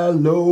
Hello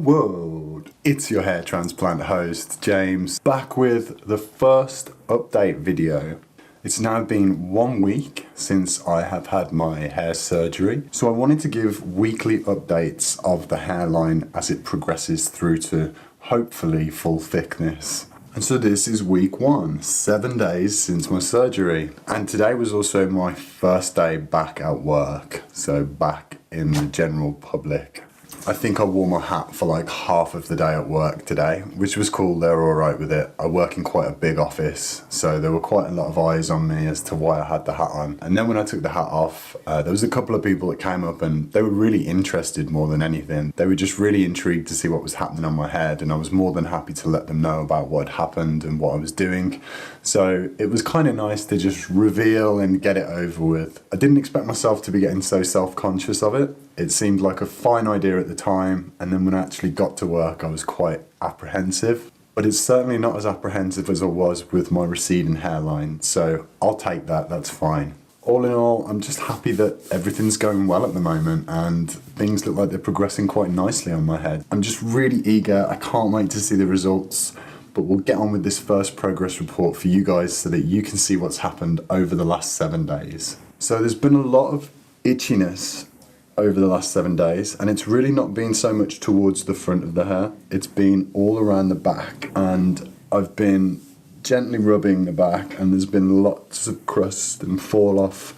world! It's your hair transplant host, James, back with the first update video. It's now been 1 week since I have had my hair surgery, so I wanted to give weekly updates of the hairline as it progresses through to hopefully full thickness. And so this is week 1, 7 days since my surgery. And today was also my first day back at work, so back in the general public. I think I wore my hat for like half of the day at work today, which was cool. They were alright with it. I work in quite a big office, so there were quite a lot of eyes on me as to why I had the hat on. And then when I took the hat off, there was a couple of people that came up and they were really interested more than anything. They were just really intrigued to see what was happening on my head, and I was more than happy to let them know about what had happened and what I was doing. So it was kind of nice to just reveal and get it over with. I didn't expect myself to be getting so self-conscious of it. It seemed like a fine idea at the time, and then when I actually got to work I was quite apprehensive. But it's certainly not as apprehensive as I was with my receding hairline, so I'll take that, that's fine. All in all, I'm just happy that everything's going well at the moment and things look like they're progressing quite nicely on my head. I'm just really eager, I can't wait to see the results, but we'll get on with this first progress report for you guys so that you can see what's happened over the last 7 days. So there's been a lot of itchiness over the last 7 days, and it's really not been so much towards the front of the hair, it's been all around the back, and I've been gently rubbing the back and there's been lots of crust and fall off,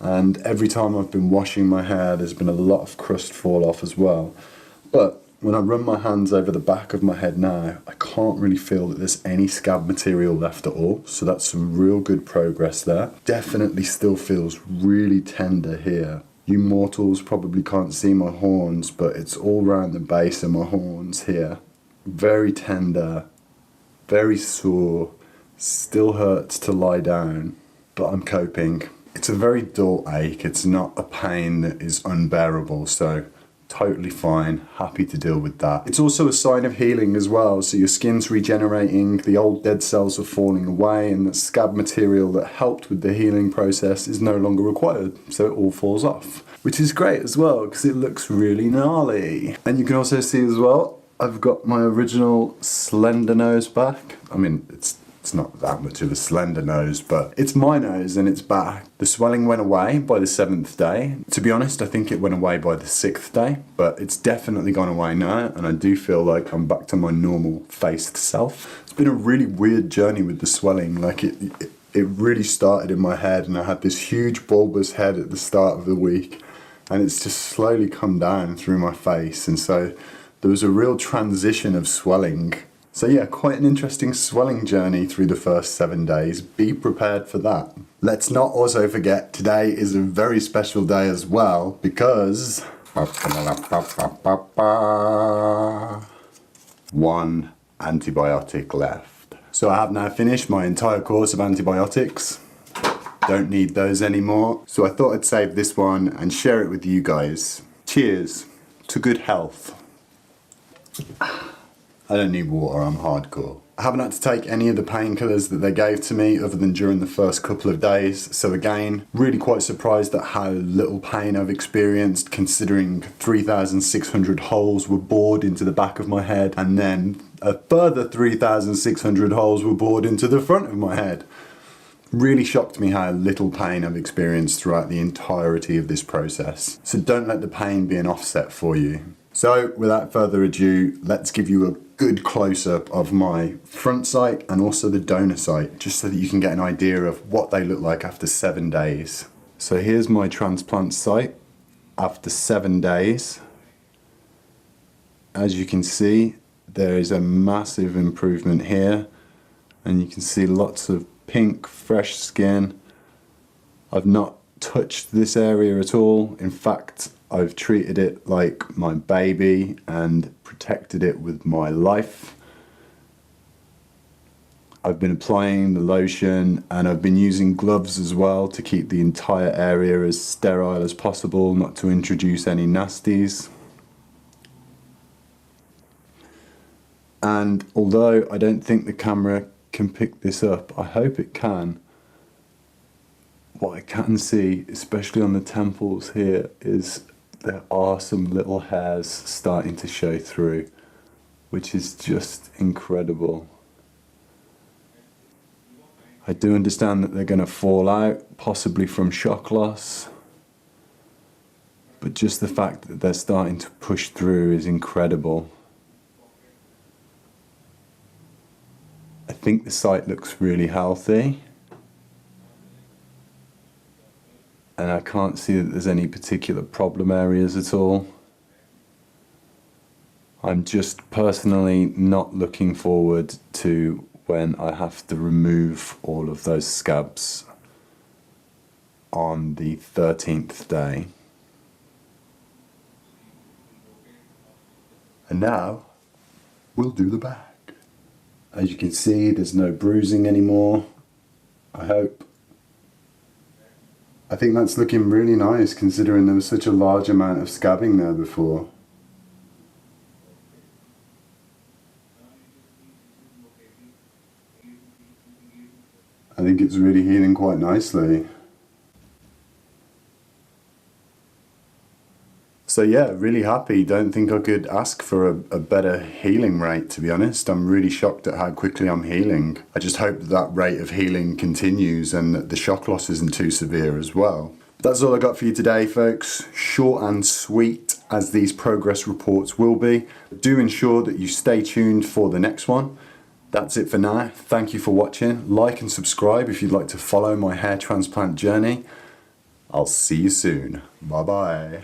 and every time I've been washing my hair there's been a lot of crust fall off as well. But when I run my hands over the back of my head now, I can't really feel that there's any scab material left at all, so that's some real good progress there. Definitely still feels really tender here. You mortals probably can't see my horns, but it's all around the base of my horns here. Very tender, very sore, still hurts to lie down, but I'm coping. It's a very dull ache, it's not a pain that is unbearable, so totally fine, happy to deal with that. It's also a sign of healing as well, so your skin's regenerating, the old dead cells are falling away, and the scab material that helped with the healing process is no longer required, so it all falls off. Which is great as well, because it looks really gnarly. And you can also see as well, I've got my original slender nose back. I mean, it's not that much of a slender nose, but it's my nose and it's back. The swelling went away by the 7th day. To be honest, I think it went away by the 6th day, but it's definitely gone away now, and I do feel like I'm back to my normal faced self. It's been a really weird journey with the swelling. Like it really started in my head, and I had this huge bulbous head at the start of the week, and it's just slowly come down through my face, and so there was a real transition of swelling. So yeah, quite an interesting swelling journey through the first 7 days. Be prepared for that. Let's not also forget, today is a very special day as well, because one antibiotic left. So I have now finished my entire course of antibiotics. Don't need those anymore. So I thought I'd save this one and share it with you guys. Cheers to good health. I don't need water, I'm hardcore. I haven't had to take any of the painkillers that they gave to me other than during the first couple of days. So again, really quite surprised at how little pain I've experienced, considering 3,600 holes were bored into the back of my head, and then a further 3,600 holes were bored into the front of my head. Really shocked me how little pain I've experienced throughout the entirety of this process. So don't let the pain be an offset for you. So without further ado, let's give you a good close-up of my front sight and also the donor sight, just so that you can get an idea of what they look like after 7 days. So here's my transplant site after 7 days. As you can see, there is a massive improvement here, and you can see lots of pink, fresh skin. I've not touched this area at all. In fact, I've treated it like my baby and protected it with my life. I've been applying the lotion, and I've been using gloves as well to keep the entire area as sterile as possible, not to introduce any nasties. And although I don't think the camera can pick this up, I hope it can. What I can see, especially on the temples here, is there are some little hairs starting to show through, which is just incredible. I do understand that they're going to fall out, possibly from shock loss, but just the fact that they're starting to push through is incredible. I think the site looks really healthy, and I can't see that there's any particular problem areas at all. I'm just personally not looking forward to when I have to remove all of those scabs on the 13th day. And now we'll do the back. As you can see, there's no bruising anymore, I hope. I think that's looking really nice considering there was such a large amount of scabbing there before. I think it's really healing quite nicely. So yeah, really happy. Don't think I could ask for a better healing rate, to be honest. I'm really shocked at how quickly I'm healing. I just hope that rate of healing continues and that the shock loss isn't too severe as well. But that's all I got for you today, folks. Short and sweet as these progress reports will be. Do ensure that you stay tuned for the next one. That's it for now. Thank you for watching. Like and subscribe if you'd like to follow my hair transplant journey. I'll see you soon. Bye bye.